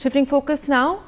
Shifting focus now,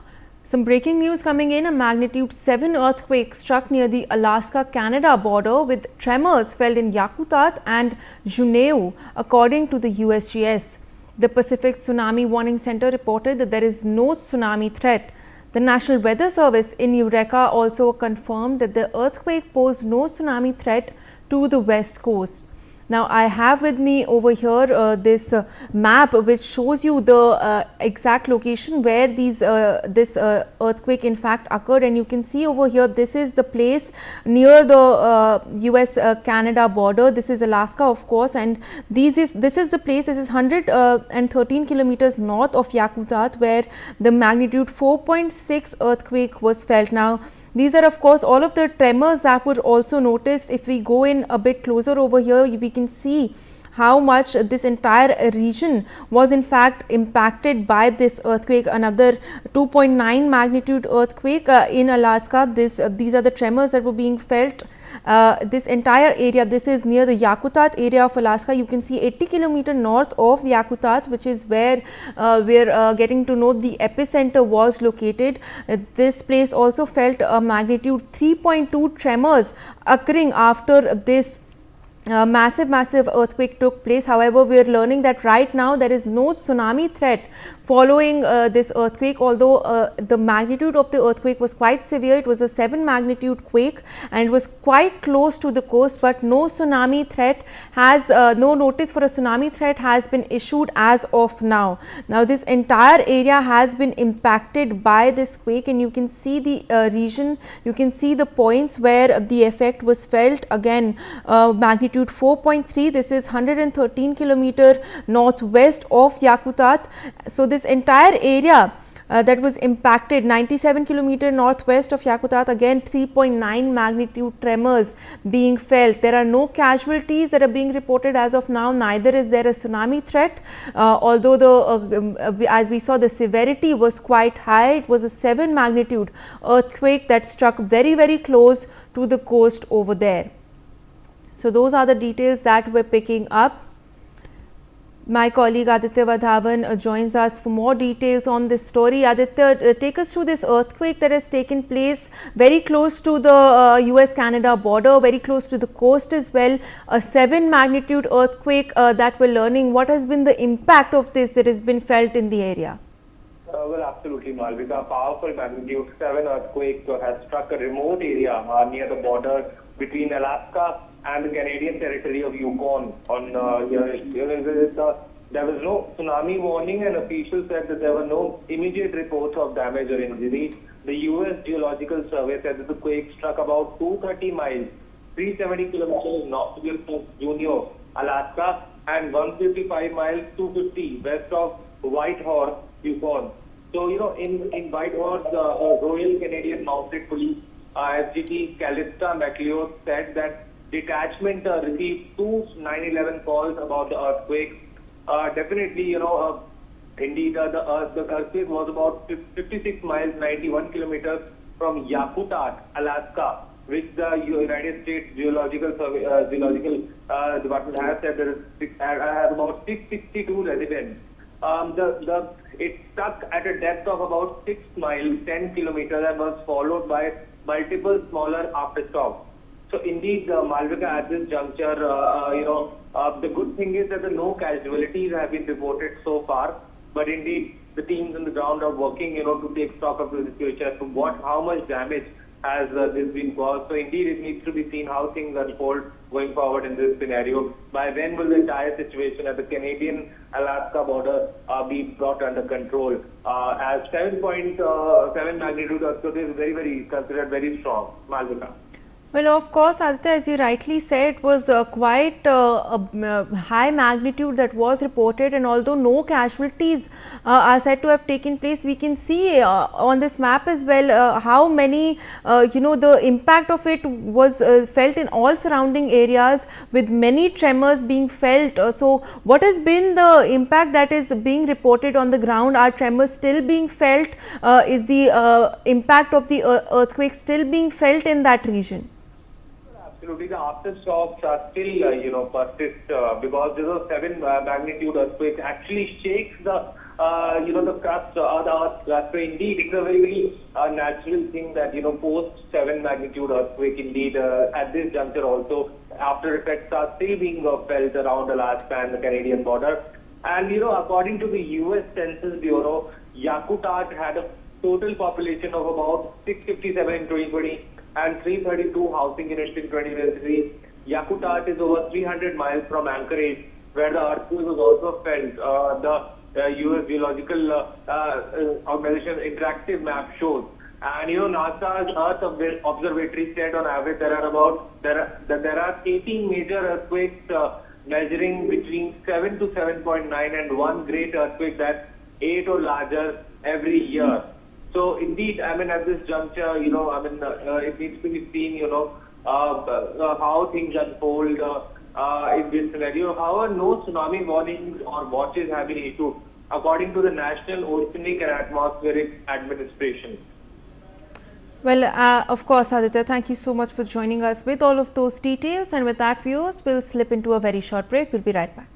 some breaking news coming in. A magnitude 7 earthquake struck near the Alaska-Canada border with tremors felt in Yakutat and Juneau, according to the USGS. The Pacific Tsunami Warning Center reported that there is no tsunami threat. The National Weather Service in Eureka also confirmed that the earthquake posed no tsunami threat to the west coast. Now, I have with me over here this map which shows you the exact location where this earthquake in fact occurred, and you can see over here this is the place near the US-Canada border. This is Alaska, of course, and this is the place. This is 113 kilometers north of Yakutat, where the magnitude 4.6 earthquake was felt. Now, these are of course all of the tremors that were also noticed. If we go in a bit closer over here, we can see how much this entire region was in fact impacted by this earthquake. Another 2.9 magnitude earthquake in Alaska. These are the tremors that were being felt. This entire area, this is near the Yakutat area of Alaska. You can see 80 kilometers north of the Yakutat, which is where we're getting to know the epicenter was located. This place also felt a magnitude 3.2 tremors occurring after this massive earthquake took place. However, we are learning that right now there is no tsunami threat following this earthquake, although the magnitude of the earthquake was quite severe. It was a 7 magnitude quake and was quite close to the coast, but no tsunami threat has no notice for a tsunami threat has been issued as of now. Now, this entire area has been impacted by this quake, and you can see the region, you can see the points where the effect was felt. Again, magnitude 4.3. This is 113 kilometers northwest of Yakutat. So, this entire area that was impacted, 97 kilometers northwest of Yakutat, again 3.9 magnitude tremors being felt. There are no casualties that are being reported as of now. Neither is there a tsunami threat, although the as we saw, the severity was quite high. It was a 7 magnitude earthquake that struck very close to the coast over there. So, those are the details that we're picking up. My colleague Aditya Vadhavan joins us for more details on this story. Aditya, take us through this earthquake that has taken place very close to the US-Canada border, very close to the coast as well. A 7 magnitude earthquake that we're learning. What has been the impact of this that has been felt in the area? Well, absolutely, Malvika. A powerful magnitude 7 earthquake has struck a remote area near the border between Alaska and the Canadian territory of Yukon. There was no tsunami warning, and officials said that there were no immediate reports of damage or injury. The US Geological Survey said that the quake struck about 230 miles, 370 kilometers northwest of Juneau, Alaska, and 155 miles, 250 west of Whitehorse, Yukon. So, in Whitehorse, the Royal Canadian Mounted Police, FGT Callista MacLeod, said that detachment received 2 911 calls about the earthquake. Definitely, indeed, the earthquake was about 56 miles, 91 kilometers from Yakutat, Alaska, which the United States Geological Department has said there has about 662 residents. It struck at a depth of about 6 miles, 10 kilometers, and was followed by multiple smaller aftershocks. So indeed, Malvika, at this juncture, the good thing is that no casualties have been reported so far. But indeed, the teams on the ground are working, to take stock of the situation as to how much damage has this been caused. So indeed, it needs to be seen how things unfold going forward in this scenario. By when will the entire situation at the Canadian-Alaska border be brought under control? As 7.7 magnitude earthquake is very considered very strong. Malvika. Well, of course, Aditya, as you rightly said, it was quite a high magnitude that was reported, and although no casualties are said to have taken place, we can see on this map as well how many, the impact of it was felt in all surrounding areas, with many tremors being felt. So, what has been the impact that is being reported on the ground? Are tremors still being felt? Is the impact of the earthquake still being felt in that region? Absolutely, the aftershocks are still, persist because this 7 magnitude earthquake actually shakes the the crust, the earth's crust. So indeed, it's a very natural thing that, post 7 magnitude earthquake, indeed, at this juncture also, after effects are still being felt around Alaska and the Canadian border. And, according to the US Census Bureau, Yakutat had a total population of about 657 in 2020 and 332 housing units in 2023. Yakutat is over 300 miles from Anchorage, where the earthquake was also felt. The US Geological Organization interactive map shows. And NASA's Earth Observatory said on average there are 18 major earthquakes measuring between 7 to 7.9 and one great earthquake that's 8 or larger every year. So indeed, at this juncture, it needs to be seen, how things unfold in this scenario. However, no tsunami warnings or watches have been issued, according to the National Oceanic and Atmospheric Administration. Well, of course, Aditya, thank you so much for joining us with all of those details. And with that, viewers, we'll slip into a very short break. We'll be right back.